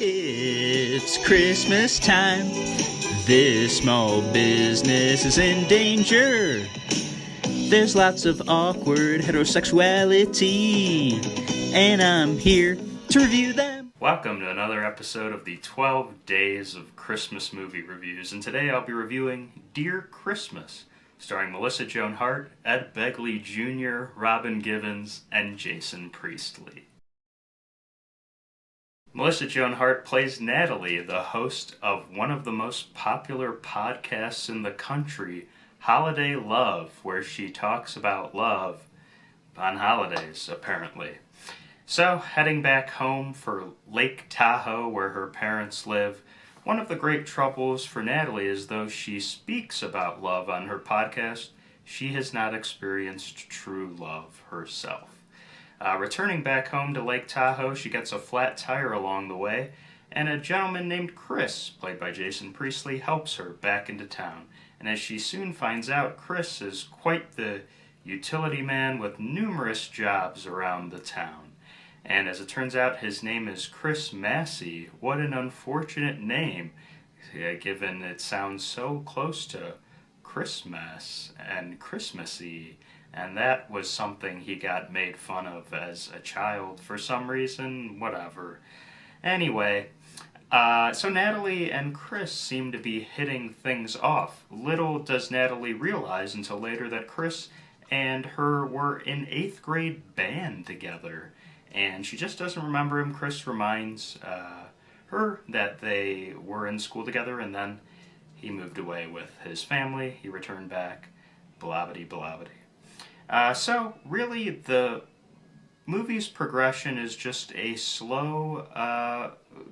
It's Christmas time. This small business is in danger. There's lots of awkward heterosexuality, and I'm here to review them. Welcome to another episode of the 12 Days of Christmas Movie Reviews, and today I'll be reviewing Dear Christmas, starring Melissa Joan Hart, Ed Begley Jr., Robin Givens, and Jason Priestley. Melissa Joan Hart plays Natalie, the host of one of the most popular podcasts in the country, Holiday Love, where she talks about love on holidays, apparently. So, heading back home for Lake Tahoe, where her parents live, one of the great troubles for Natalie is though she speaks about love on her podcast, she has not experienced true love herself. Returning back home to Lake Tahoe, she gets a flat tire along the way, and a gentleman named Chris, played by Jason Priestley, helps her back into town. And as she soon finds out, Chris is quite the utility man with numerous jobs around the town. And as it turns out, his name is Chris Massey. What an unfortunate name, given it sounds so close to Christmas and Christmassy. And that was something he got made fun of as a child for some reason, whatever. Anyway, so Natalie and Chris seem to be hitting things off. Little does Natalie realize until later that Chris and her were in 8th grade band together. And she just doesn't remember him. Chris reminds her that they were in school together, and then he moved away with his family. He returned back, blah-bitty-blah-bitty. So, really, the movie's progression is just a slow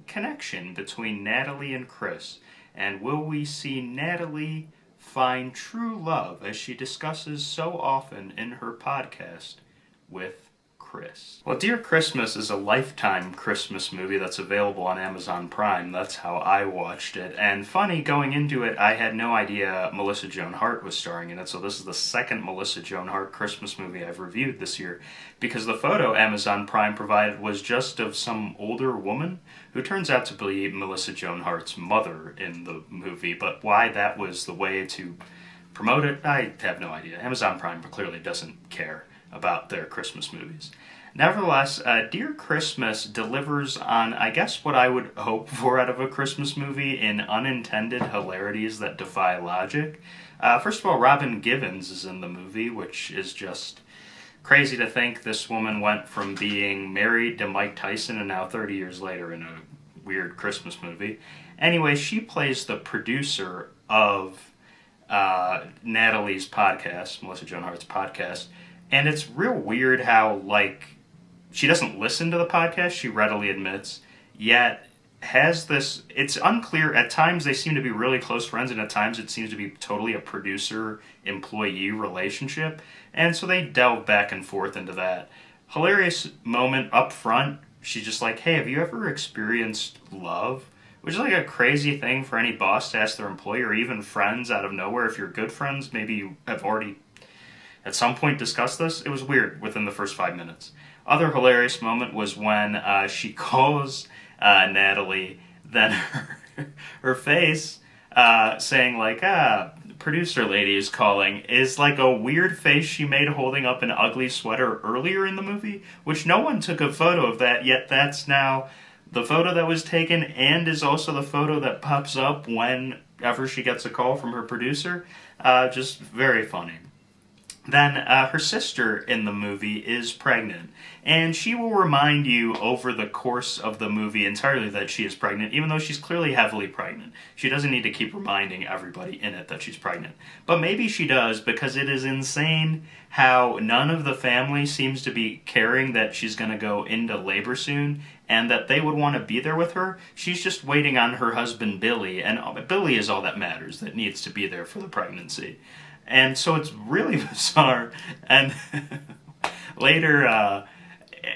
connection between Natalie and Chris. And will we see Natalie find true love, as she discusses so often in her podcast with Chris? Well, Dear Christmas is a Lifetime Christmas movie that's available on Amazon Prime. That's how I watched it. And funny, going into it, I had no idea Melissa Joan Hart was starring in it, so this is the second Melissa Joan Hart Christmas movie I've reviewed this year, because the photo Amazon Prime provided was just of some older woman who turns out to be Melissa Joan Hart's mother in the movie, but why that was the way to promote it, I have no idea. Amazon Prime clearly doesn't care about their Christmas movies. Nevertheless, Dear Christmas delivers on, I guess, what I would hope for out of a Christmas movie in unintended hilarities that defy logic. First of all, Robin Givens is in the movie, which is just crazy to think this woman went from being married to Mike Tyson and now 30 years later in a weird Christmas movie. Anyway, she plays the producer of Natalie's podcast, Melissa Joan Hart's podcast. And it's real weird how, she doesn't listen to the podcast, she readily admits, yet has this, it's unclear, at times they seem to be really close friends, and at times it seems to be totally a producer-employee relationship, and so they delve back and forth into that. Hilarious moment up front, she's just like, hey, have you ever experienced love? Which is like a crazy thing for any boss to ask their employee, or even friends out of nowhere. If you're good friends, maybe you have already at some point discussed this. It was weird within the first 5 minutes. Other hilarious moment was when she calls Natalie, then her face saying producer lady is calling, is like a weird face she made holding up an ugly sweater earlier in the movie, which no one took a photo of that, yet that's now the photo that was taken and is also the photo that pops up whenever she gets a call from her producer. Just very funny. Then her sister in the movie is pregnant, and she will remind you over the course of the movie entirely that she is pregnant, even though she's clearly heavily pregnant. She doesn't need to keep reminding everybody in it that she's pregnant. But maybe she does, because it is insane how none of the family seems to be caring that she's going to go into labor soon, and that they would want to be there with her. She's just waiting on her husband Billy, and Billy is all that matters, that needs to be there for the pregnancy. And so it's really bizarre. And later,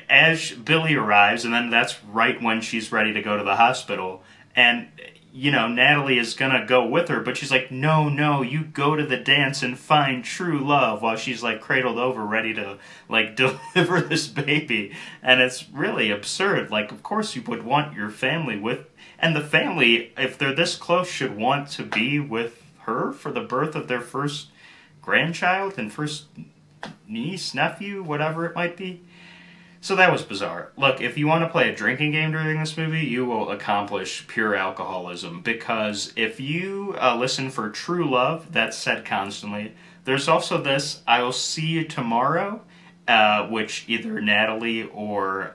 as Billy arrives, and then that's right when she's ready to go to the hospital, and Natalie is gonna go with her, but she's like, no, you go to the dance and find true love, while she's like cradled over, ready to like deliver this baby. And it's really absurd. Like, of course you would want your family and the family, if they're this close, should want to be with her for the birth of their first grandchild and first niece, nephew, whatever it might be. So that was bizarre. Look, if you want to play a drinking game during this movie, you will accomplish pure alcoholism. Because if you listen for true love, that's said constantly. There's also this, I will see you tomorrow, which either Natalie or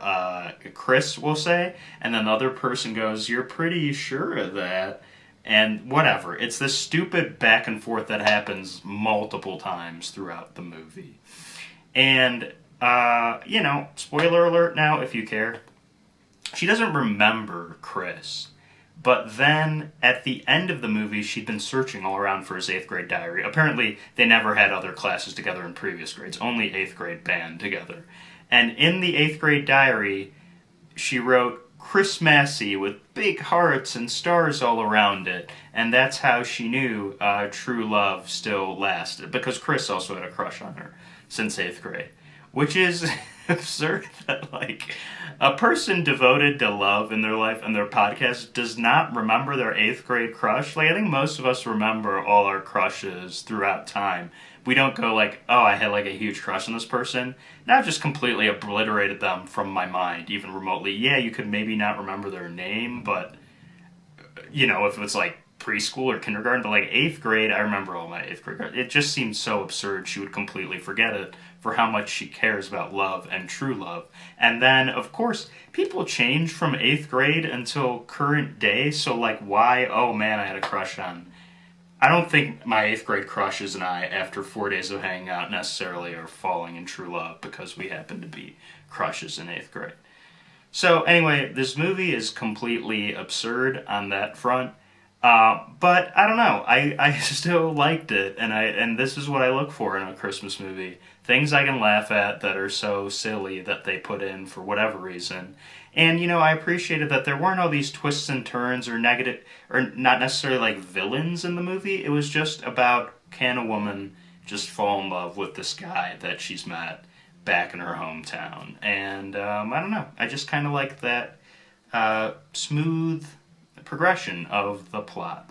Chris will say. And then the other person goes, you're pretty sure of that? And whatever. It's this stupid back and forth that happens multiple times throughout the movie. And... spoiler alert now, if you care. She doesn't remember Chris. But then, at the end of the movie, she'd been searching all around for his 8th grade diary. Apparently, they never had other classes together in previous grades. Only 8th grade band together. And in the 8th grade diary, she wrote Christmassy with big hearts and stars all around it. And that's how she knew true love still lasted. Because Chris also had a crush on her since 8th grade. Which is absurd that, like, a person devoted to love in their life and their podcast does not remember their 8th grade crush. Like, I think most of us remember all our crushes throughout time. We don't go like, oh, I had, like, a huge crush on this person. Now I've just completely obliterated them from my mind, even remotely. Yeah, you could maybe not remember their name, but, if it's, like, preschool or kindergarten, but, like, 8th grade, I remember all my 8th grade. It just seems so absurd she would completely forget it for how much she cares about love and true love. And then, of course, people change from 8th grade until current day, so, like, why, oh man, I had a crush on... I don't think my 8th grade crushes and I, after 4 days of hanging out, necessarily are falling in true love because we happen to be crushes in 8th grade. So, anyway, this movie is completely absurd on that front. But I don't know. I still liked it, and this is what I look for in a Christmas movie. Things I can laugh at that are so silly that they put in for whatever reason. And, I appreciated that there weren't all these twists and turns or negative, or not necessarily like villains in the movie. It was just about, can a woman just fall in love with this guy that she's met back in her hometown? And, I don't know. I just kind of like that smooth progression of the plot.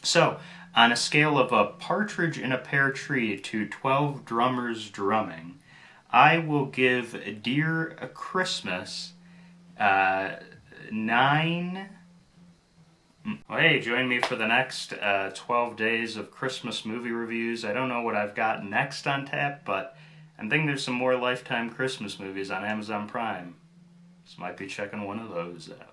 So, on a scale of a partridge in a pear tree to 12 drummers drumming, I will give Dear Christmas 9... Well, hey, join me for the next 12 days of Christmas movie reviews. I don't know what I've got next on tap, but I'm thinking there's some more Lifetime Christmas movies on Amazon Prime. So might be checking one of those out.